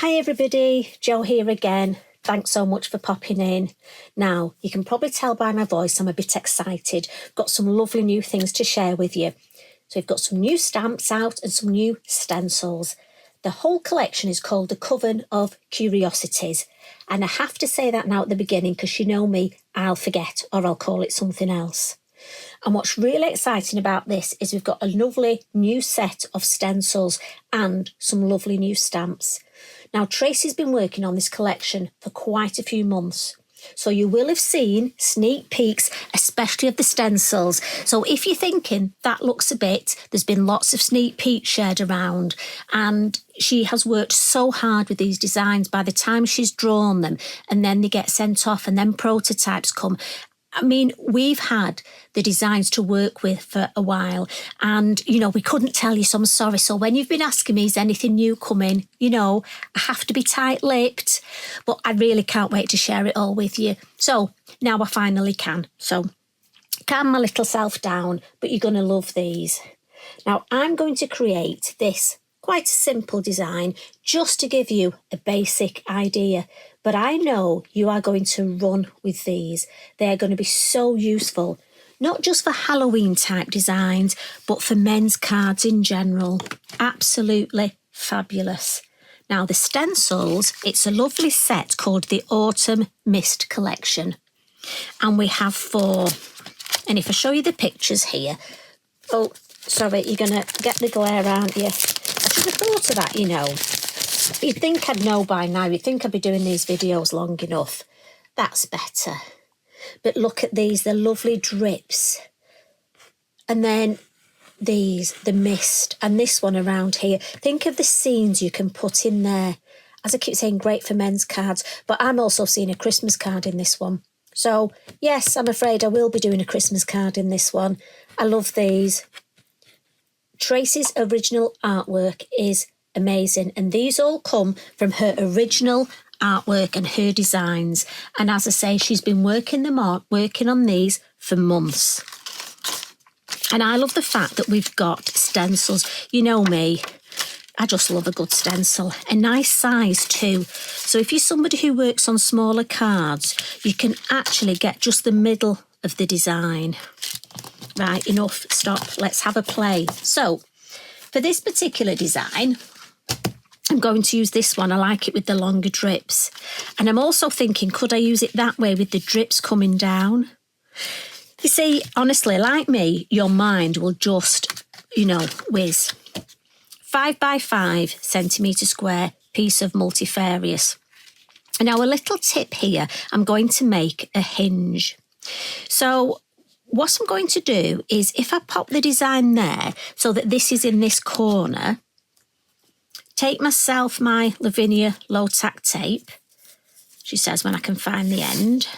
Hi everybody, Jo here again. Thanks so much for popping in. Now, you can probably tell by my voice I'm a bit excited. Got some lovely new things to share with you. So we've got some new stamps out and some new stencils. The whole collection is called The Coven of Curiosities. And I have to say that now at the beginning because you know me, I'll forget or I'll call it something else. And what's really exciting about this is we've got a lovely new set of stencils and some lovely new stamps. Now, Tracey's been working on this collection for quite a few months. So you will have seen sneak peeks, especially of the stencils. So if you're thinking that looks a bit, there's been lots of sneak peeks shared around. And she has worked so hard with these designs. By the time she's drawn them and then they get sent off and then prototypes come. I mean, we've had the designs to work with for a while and, you know, we couldn't tell you, so I'm sorry. So when you've been asking me, is anything new coming? You know, I have to be tight-lipped, but I really can't wait to share it all with you. So now I finally can. So calm my little self down, but you're going to love these. Now, I'm going to create this quite a simple design just to give you a basic idea. But I know you are going to run with these. They're going to be so useful, not just for Halloween type designs, but for men's cards in general. Absolutely fabulous. Now the stencils, it's a lovely set called the Autumn Mist collection. And we have 4. And if I show you the pictures here, oh, sorry, you're going to get the glare, aren't you? I should have thought of that, you know. You'd think I'd know by now. You'd think I'd be doing these videos long enough. That's better. But look at these. They're lovely drips. And then these, the mist. And this one around here. Think of the scenes you can put in there. As I keep saying, great for men's cards. But I'm also seeing a Christmas card in this one. So, yes, I'm afraid I will be doing a Christmas card in this one. I love these. Tracey's original artwork is amazing, and these all come from her original artwork and her designs. And as I say, she's been working on these for months. And I love the fact that we've got stencils. You know me, I just love a good stencil. A nice size too. So if you're somebody who works on smaller cards, you can actually get just the middle of the design. Right, enough, stop, let's have a play. So for this particular design, I'm going to use this one. I like it with the longer drips. And I'm also thinking, could I use it that way with the drips coming down? You see, honestly, like me, your mind will just, you know, whiz. 5 by 5 centimetre square piece of multifarious. And now a little tip here, I'm going to make a hinge. So what I'm going to do is if I pop the design there so that this is in this corner, take myself my Lavinia low-tack tape, she says when I can find the end.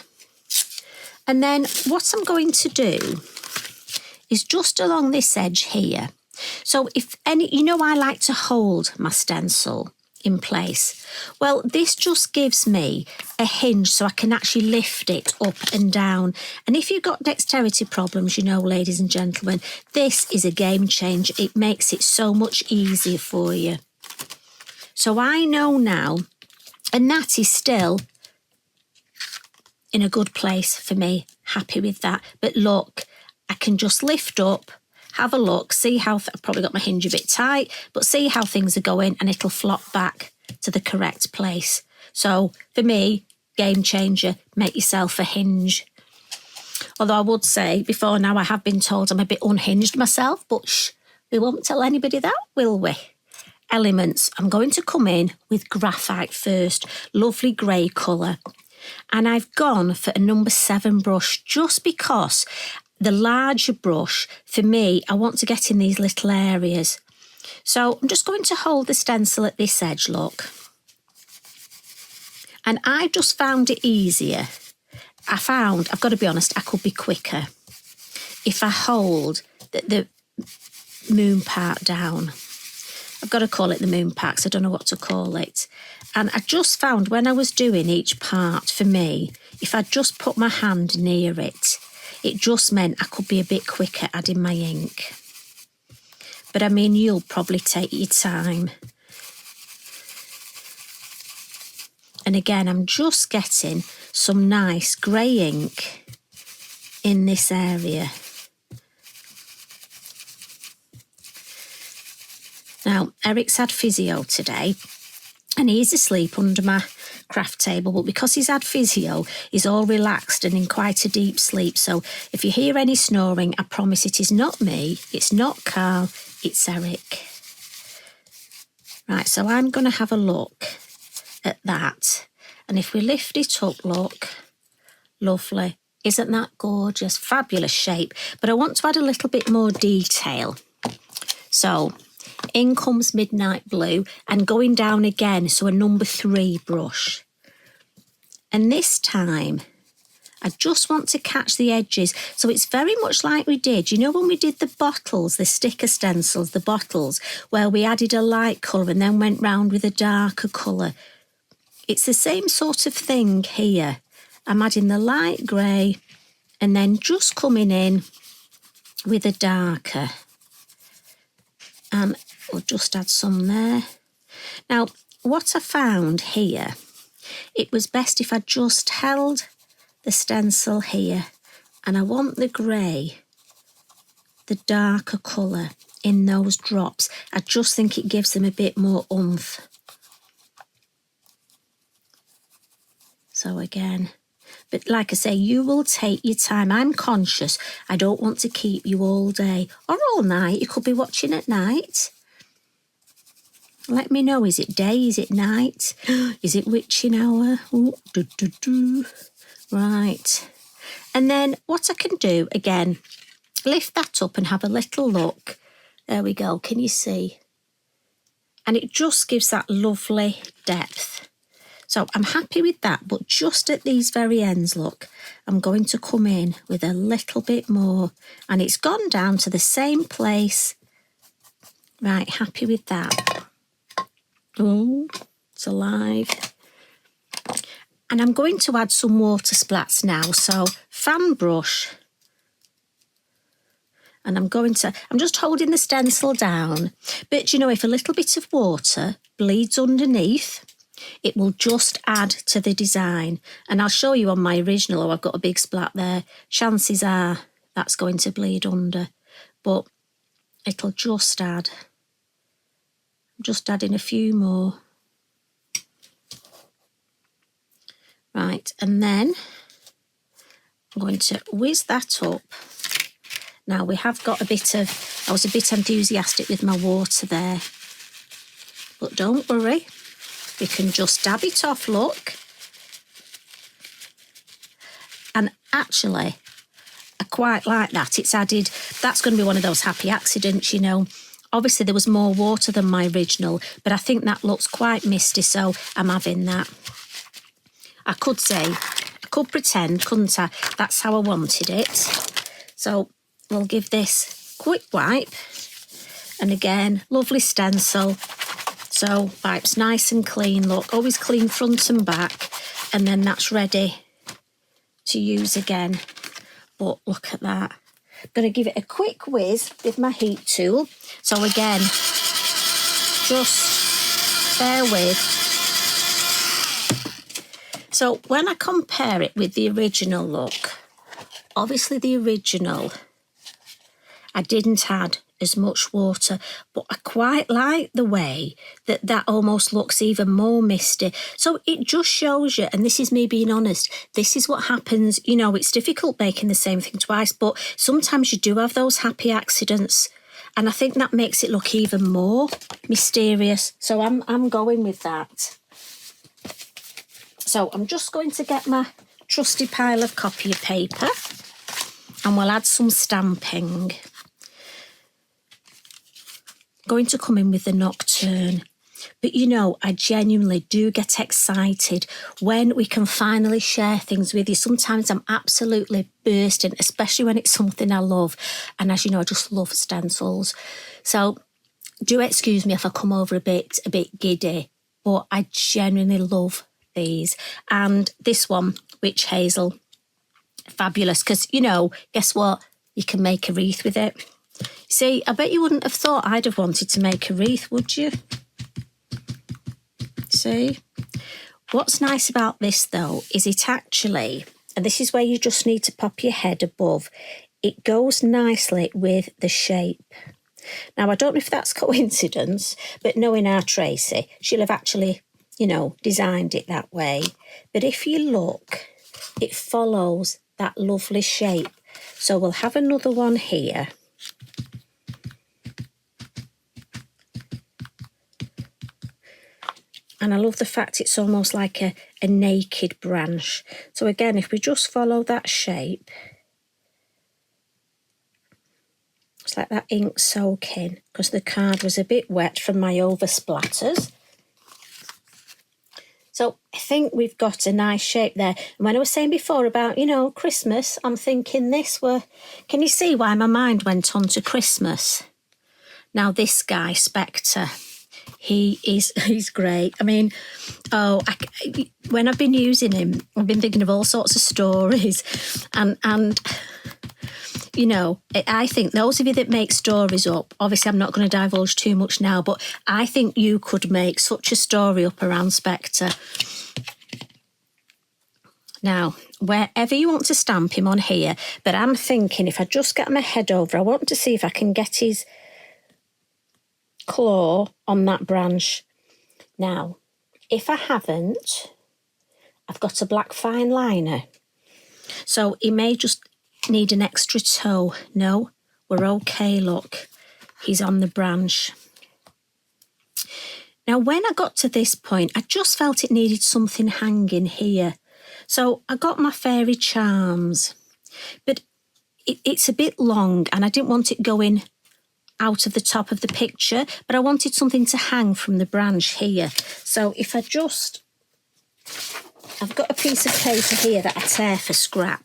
And then what I'm going to do is just along this edge here. So if any, you know, I like to hold my stencil in place. Well, this just gives me a hinge so I can actually lift it up and down. And if you've got dexterity problems, you know, ladies and gentlemen, this is a game changer. It makes it so much easier for you. So I know now, and that is still in a good place for me. Happy with that. But look, I can just lift up, have a look, see how, I've probably got my hinge a bit tight, but see how things are going and it'll flop back to the correct place. So for me, game changer, make yourself a hinge. Although I would say before now I have been told I'm a bit unhinged myself, but shh, we won't tell anybody that, will we? Elements, I'm going to come in with graphite first, lovely grey colour. And I've gone for a number 7 brush just because the larger brush, for me, I want to get in these little areas. So I'm just going to hold the stencil at this edge, look. And I just found it easier. I've got to be honest, I could be quicker if I hold the moon part down. I've got to call it the moon part because I don't know what to call it. And I just found when I was doing each part, for me, if I just put my hand near it, it just meant I could be a bit quicker adding my ink. But I mean, you'll probably take your time. And again, I'm just getting some nice grey ink in this area. Now, Eric's had physio today and he's asleep under my craft table, but because he's had physio, he's all relaxed and in quite a deep sleep. So if you hear any snoring, I promise it is not me, it's not Carl, it's Eric. Right, so I'm going to have a look at that. And if we lift it up, look, lovely. Isn't that gorgeous? Fabulous shape. But I want to add a little bit more detail. So in comes Midnight Blue and going down again, so a number 3 brush. And this time, I just want to catch the edges. So it's very much like we did, you know, when we did the bottles, the sticker stencils, the bottles, where we added a light colour and then went round with a darker colour. It's the same sort of thing here. I'm adding the light grey and then just coming in with a darker. And we'll just add some there. Now, what I found here, it was best if I just held the stencil here and I want the grey, the darker colour in those drops. I just think it gives them a bit more oomph. So again, but like I say, you will take your time. I'm conscious. I don't want to keep you all day or all night. You could be watching at night. Let me know, is it day, is it night? Is it witching hour? Ooh, Right. And then what I can do, again, lift that up and have a little look. There we go, can you see? And it just gives that lovely depth. So I'm happy with that, but just at these very ends, look, I'm going to come in with a little bit more and it's gone down to the same place. Right, happy with that. Oh, it's alive. And I'm going to add some water splats now. So fan brush. And I'm just holding the stencil down. But you know, if a little bit of water bleeds underneath, it will just add to the design. And I'll show you on my original, I've got a big splat there. Chances are that's going to bleed under, but it'll just add. I'm just adding a few more. Right, and then I'm going to whiz that up. Now we have got I was a bit enthusiastic with my water there, but don't worry. We can just dab it off, look. And actually, I quite like that. It's added, that's going to be one of those happy accidents, you know. Obviously, there was more water than my original, but I think that looks quite misty, so I'm having that. I could pretend, couldn't I? That's how I wanted it. So we'll give this a quick wipe. And again, lovely stencil. So wipe's nice and clean, look, always clean front and back, and then that's ready to use again. But look at that. I'm going to give it a quick whiz with my heat tool. So again, just bear with. So when I compare it with the original look, obviously the original, I didn't add as much water, but I quite like the way that almost looks even more misty. So it just shows you, and this is me being honest, this is what happens. You know, it's difficult making the same thing twice, but sometimes you do have those happy accidents. And I think that makes it look even more mysterious. So I'm going with that. So I'm just going to get my trusty pile of copy paper and we'll add some stamping. Going to come in with the Nocturne. But you know, I genuinely do get excited when we can finally share things with you. Sometimes I'm absolutely bursting, especially when it's something I love. And as you know, I just love stencils. So do excuse me if I come over a bit giddy, but I genuinely love these. And this one, Witch Hazel, fabulous. Because, you know, guess what? You can make a wreath with it. See, I bet you wouldn't have thought I'd have wanted to make a wreath, would you? See? What's nice about this though is it actually, and this is where you just need to pop your head above, it goes nicely with the shape. Now, I don't know if that's coincidence, but knowing our Tracey, she'll have actually, you know, designed it that way. But if you look, it follows that lovely shape. So we'll have another one here. And I love the fact it's almost like a naked branch. So again, if we just follow that shape, it's like that ink soaking, because the card was a bit wet from my over splatters. So I think we've got a nice shape there. And when I was saying before about, you know, Christmas, I'm thinking this were... Can you see why my mind went on to Christmas? Now this guy, Specter, he's great. I mean, when I've been using him, I've been thinking of all sorts of stories. And you know, I think those of you that make stories up, obviously I'm not going to divulge too much now, but I think you could make such a story up around Specter. Now, wherever you want to stamp him on here, but I'm thinking if I just get my head over, I want to see if I can get his claw on that branch. Now, if I haven't, I've got a black fine liner. So he may just need an extra toe. No, we're okay, look. He's on the branch. Now, when I got to this point, I just felt it needed something hanging here. So I got my fairy charms. But it's a bit long and I didn't want it going out of the top of the picture, but I wanted something to hang from the branch here. So if I just... I've got a piece of paper here that I tear for scrap.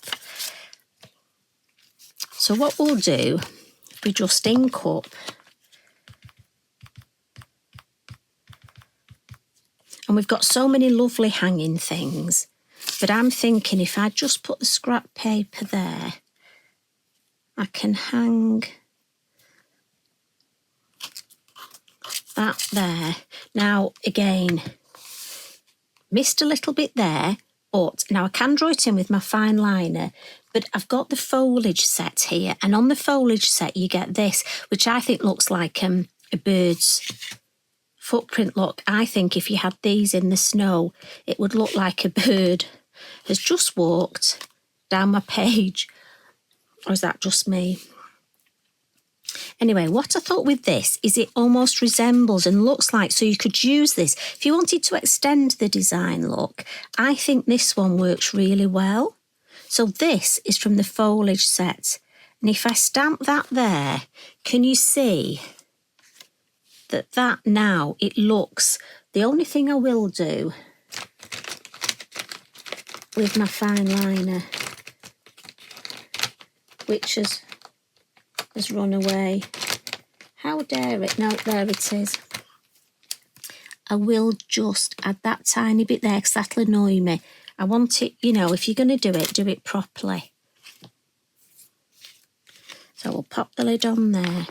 So what we'll do, we just ink up. And we've got so many lovely hanging things. But I'm thinking if I just put the scrap paper there, I can hang that there. Now, again, missed a little bit there, but now I can draw it in with my fine liner, but I've got the foliage set here, and on the foliage set you get this, which I think looks like a bird's footprint. Look, I think if you had these in the snow, it would look like a bird has just walked down my page. Or is that just me? Anyway, what I thought with this is it almost resembles and looks like, so you could use this. If you wanted to extend the design look, I think this one works really well. So this is from the foliage set. And if I stamp that there, can you see that now it looks... The only thing I will do with my fine liner, which has run away. How dare it? No, there it is. I will just add that tiny bit there because that'll annoy me. I want it, you know, if you're going to do it properly. So we'll pop the lid on there.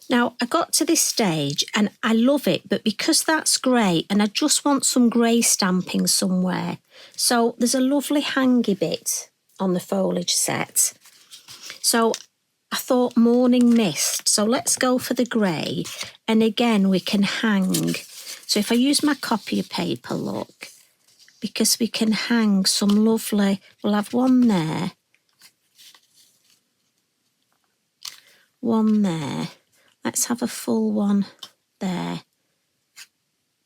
Now, I got to this stage and I love it, but because that's grey and I just want some grey stamping somewhere. So there's a lovely hangy bit on the foliage set. So I thought Morning Mist. So let's go for the grey. And again, we can hang. So if I use my copier paper, look, because we can hang some lovely... We'll have one there. One there. Let's have a full one there.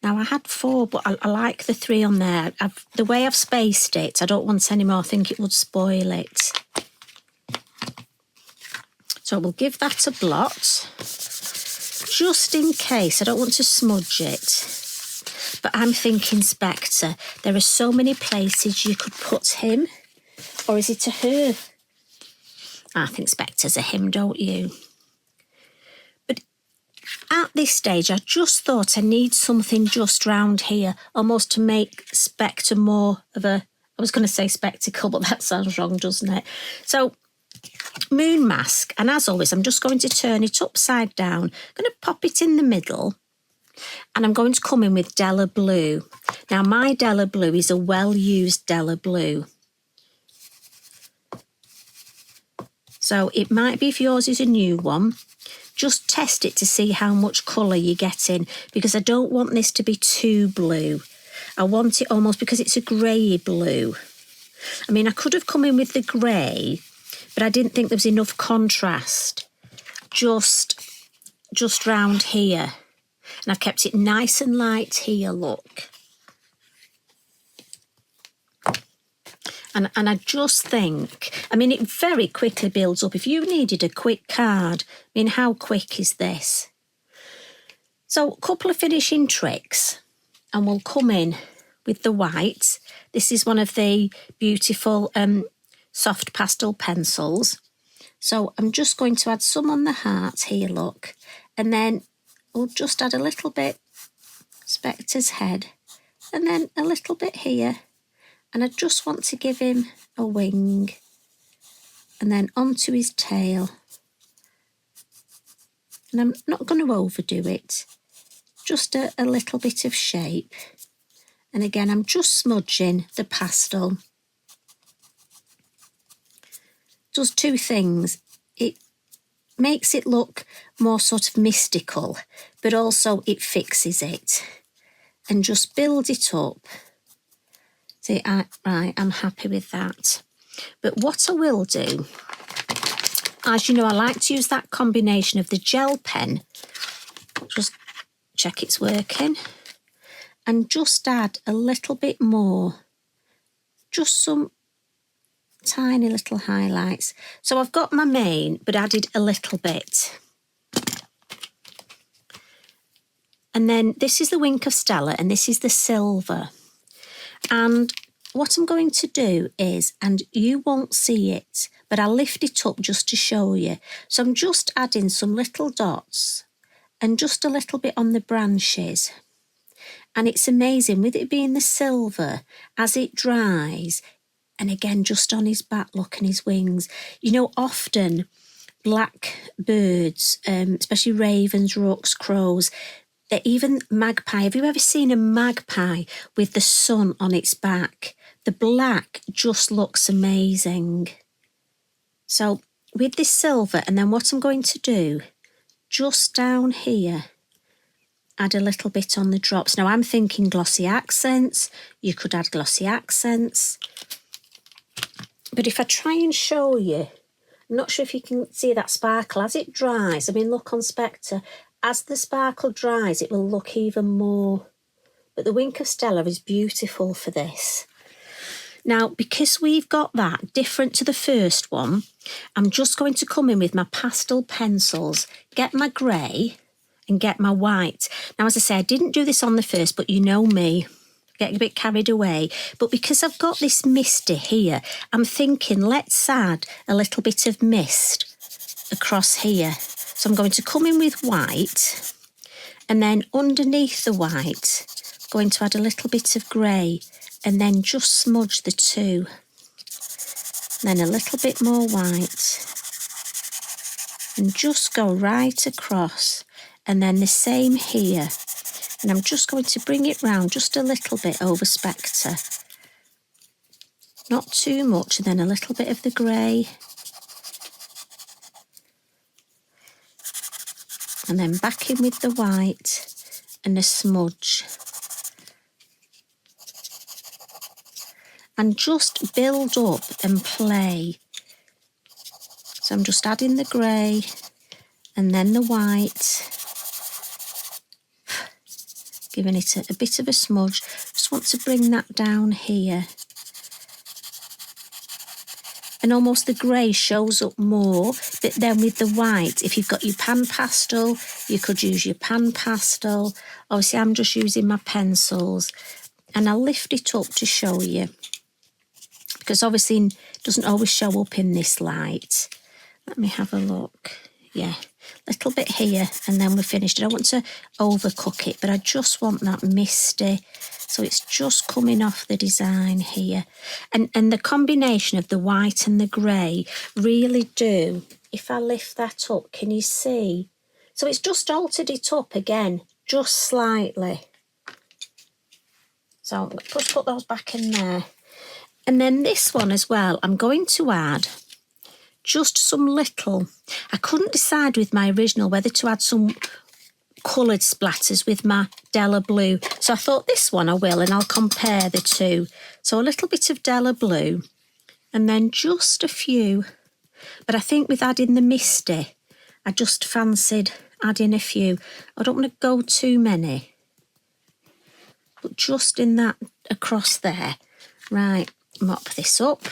Now, I had 4, but I like the 3 on there. The way I've spaced it, I don't want any more. I think it would spoil it. So we'll give that a blot, just in case. I don't want to smudge it. But I'm thinking Specter. There are so many places you could put him. Or is it a her? I think Specter's a him, don't you? At this stage, I just thought I need something just round here, almost to make Specter more of a... I was going to say spectacle, but that sounds wrong, doesn't it? So, moon mask, and as always, I'm just going to turn it upside down. I'm going to pop it in the middle, and I'm going to come in with Della blue. Now my Della blue is a well-used Della blue. So it might be if yours is a new one, just test it to see how much colour you're getting, because I don't want this to be too blue. I want it almost, because it's a grey blue. I mean, I could have come in with the grey, but I didn't think there was enough contrast just round here. And I've kept it nice and light here, look. And I just think, I mean, it very quickly builds up. If you needed a quick card, I mean, how quick is this? So a couple of finishing tricks, and we'll come in with the white. This is one of the beautiful soft pastel pencils. So I'm just going to add some on the heart here, look. And then we'll just add a little bit Specter's head, and then a little bit here. And I just want to give him a wing, and then onto his tail. And I'm not going to overdo it, just a little bit of shape. And again, I'm just smudging the pastel. Does two things. It makes it look more sort of mystical, but also it fixes it. And just build it up. See, right, I'm happy with that. But what I will do, as you know, I like to use that combination of the gel pen. Just check it's working. And just add a little bit more. Just some tiny little highlights. So I've got my main, but added a little bit. And then this is the Wink of Stella, and this is the silver. And what I'm going to do is, and you won't see it, but I'll lift it up just to show you. So I'm just adding some little dots and just a little bit on the branches. And it's amazing, with it being the silver, as it dries, and again, just on his back, look, and his wings. You know, often black birds, especially ravens, rooks, crows, even magpie. Have you ever seen a magpie with the sun on its back? The black just looks amazing. So with this silver, and then what I'm going to do, just down here, add a little bit on the drops. Now I'm thinking glossy accents. You could add glossy accents. But if I try and show you, I'm not sure if you can see that sparkle as it dries. I mean, look on Specter. As the sparkle dries, it will look even more. But the Wink of Stella is beautiful for this. Now, because we've got that different to the first one, I'm just going to come in with my pastel pencils, get my grey and get my white. Now, as I say, I didn't do this on the first, but you know me, get a bit carried away. But because I've got this Misty here, I'm thinking let's add a little bit of mist across here. So I'm going to come in with white, and then underneath the white, going to add a little bit of grey, and then just smudge the two. Then a little bit more white, and just go right across, and then the same here. And I'm just going to bring it round just a little bit over Specter. Not too much, and then a little bit of the grey. And then back in with the white and a smudge. And just build up and play. So I'm just adding the grey and then the white. Giving it a bit of a smudge. Just want to bring that down here. And almost the grey shows up more, but then with the white, if you've got your pan pastel, you could use your pan pastel. Obviously, I'm just using my pencils, and I'll lift it up to show you, because obviously it doesn't always show up in this light. Let me have a look. Yeah, a little bit here, and then we're finished. I don't want to overcook it, but I just want that misty. So it's just coming off the design here. And the combination of the white and the grey really do, if I lift that up, can you see? So it's just altered it up again, just slightly. So just put those back in there. And then this one as well, I'm going to add just some little... I couldn't decide with my original whether to add some coloured splatters with my Della blue. So I thought this one I will, and I'll compare the two. So a little bit of Della blue, and then just a few. But I think with adding the Misty, I just fancied adding a few. I don't want to go too many, but just in that across there. Right, mop this up.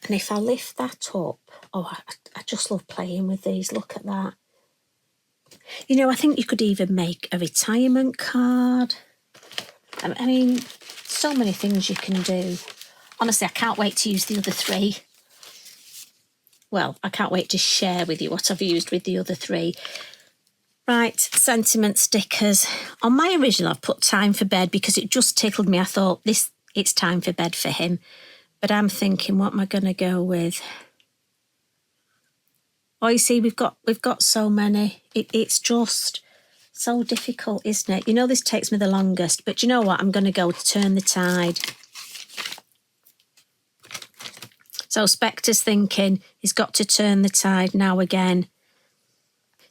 And if I lift that up, oh, I just love playing with these. Look at that. You know, I think you could even make a retirement card. I mean, so many things you can do. Honestly, I can't wait to use the other three. Well, I can't wait to share with you what I've used with the other three. Right, sentiment stickers. On my original, I've put time for bed because it just tickled me. I thought, it's time for bed for him. But I'm thinking, what am I going to go with? Oh, you see, we've got so many. It's just so difficult, isn't it? You know, this takes me the longest. But you know what? I'm going to go turn the tide. So Specter's thinking he's got to turn the tide now again.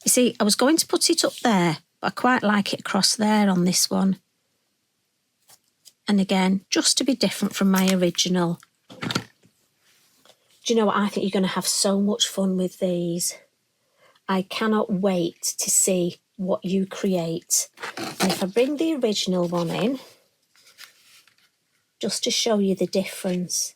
You see, I was going to put it up there, but I quite like it across there on this one. And again, just to be different from my original. Do you know what? I think you're going to have so much fun with these. I cannot wait to see what you create. And if I bring the original one in, just to show you the difference.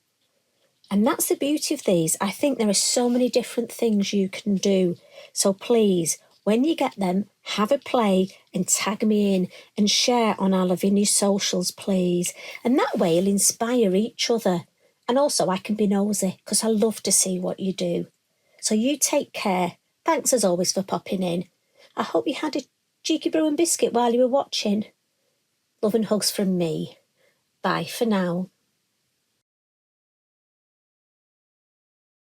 And that's the beauty of these. I think there are so many different things you can do. So please, when you get them, have a play and tag me in and share on our Lavinia socials, please. And that way you'll inspire each other. And also I can be nosy because I love to see what you do. So you take care. Thanks as always for popping in. I hope you had a cheeky brew and biscuit while you were watching. Love and hugs from me. Bye for now.